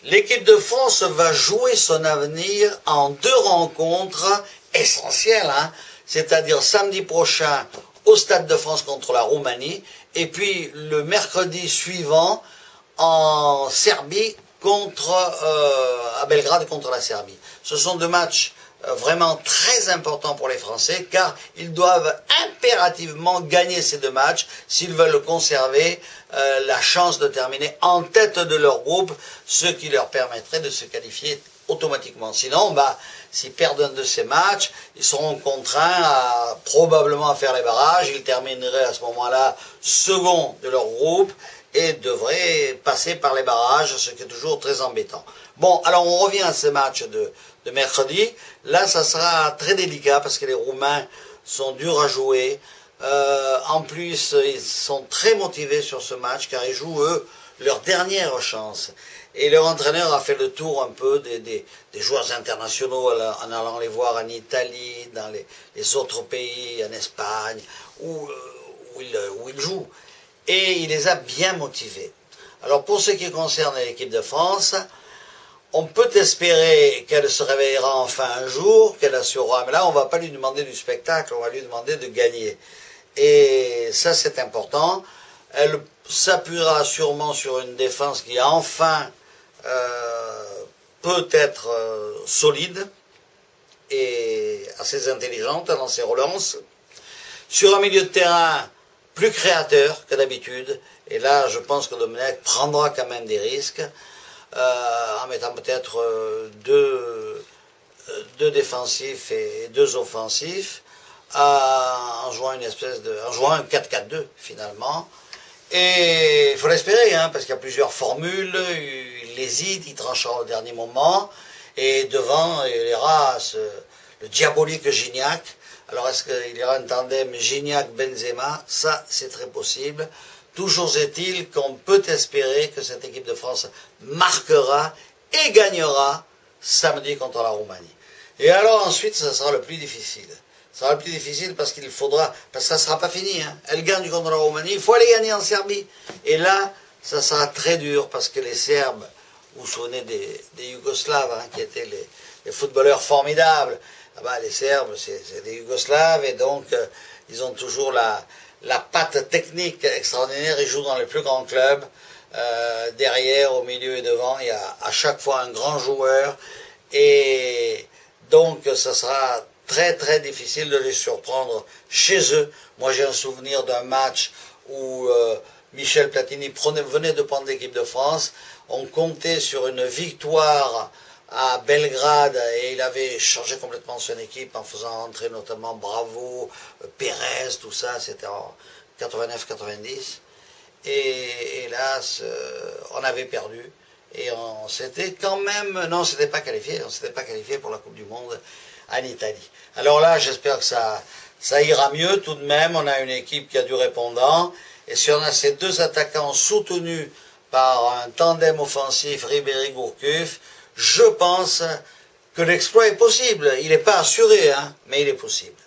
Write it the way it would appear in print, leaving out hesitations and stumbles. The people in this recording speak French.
L'équipe de France va jouer son avenir en 2 rencontres essentielles, hein, c'est-à-dire samedi prochain au Stade de France contre la Roumanie, et puis le mercredi suivant en Serbie à Belgrade contre la Serbie. Ce sont 2 matchs vraiment très importants pour les Français, car ils doivent impérativement gagner ces 2 matchs s'ils veulent conserver la chance de terminer en tête de leur groupe, ce qui leur permettrait de se qualifier automatiquement. Sinon, s'ils perdent un de ces matchs, ils seront contraints probablement à faire les barrages, ils termineraient à ce moment-là second de leur groupe et devraient passer par les barrages, ce qui est toujours très embêtant. Bon, alors on revient à ces matchs de mercredi. Là, ça sera très délicat parce que les Roumains sont durs à jouer. En plus, ils sont très motivés sur ce match car ils jouent, eux, leur dernière chance. Et leur entraîneur a fait le tour un peu des joueurs internationaux en allant les voir en Italie, dans les autres pays, en Espagne, où ils jouent. Et il les a bien motivés. Alors pour ce qui concerne l'équipe de France, on peut espérer qu'elle se réveillera enfin un jour, qu'elle assurera, mais là on ne va pas lui demander du spectacle, on va lui demander de gagner. Et ça c'est important. Elle s'appuiera sûrement sur une défense qui enfin peut être solide et assez intelligente dans ses relances. Sur un milieu de terrain plus créateur que d'habitude, et là je pense que Domenech prendra quand même des risques, en mettant peut-être 2 défensifs et 2 offensifs, en jouant un 4-4-2 finalement. Et il faut l'espérer, hein, parce qu'il y a plusieurs formules, il hésite, il tranchera au dernier moment, et devant il y aura le diabolique Gignac. Alors est-ce qu'il y aura un tandem Gignac-Benzema? Ça c'est très possible. Toujours est-il qu'on peut espérer que cette équipe de France marquera et gagnera samedi contre la Roumanie. Et alors ensuite, ça sera le plus difficile. Ça sera le plus difficile parce qu'il faudra, parce que ça ne sera pas fini, hein. Elle gagne contre la Roumanie, il faut aller gagner en Serbie. Et là, ça sera très dur parce que les Serbes, vous vous souvenez des Yougoslaves, hein, qui étaient les footballeurs formidables. Les Serbes, c'est des Yougoslaves et donc ils ont toujours la patte technique extraordinaire, ils jouent dans les plus grands clubs, derrière, au milieu et devant, il y a à chaque fois un grand joueur, et donc ça sera très très difficile de les surprendre chez eux. Moi j'ai un souvenir d'un match où Michel Platini venait de prendre l'équipe de France, on comptait sur une victoire à Belgrade et il avait changé complètement son équipe en faisant entrer notamment Bravo, Pérez, tout ça, c'était en 89-90. Et hélas, on avait perdu et on s'était quand même, non, on s'était pas qualifié pour la Coupe du Monde en Italie. Alors là, j'espère que ça ira mieux tout de même. On a une équipe qui a du répondant et si on a ces 2 attaquants soutenus par un tandem offensif Ribéry-Gourcuff, je pense que l'exploit est possible. Il n'est pas assuré, hein, mais il est possible.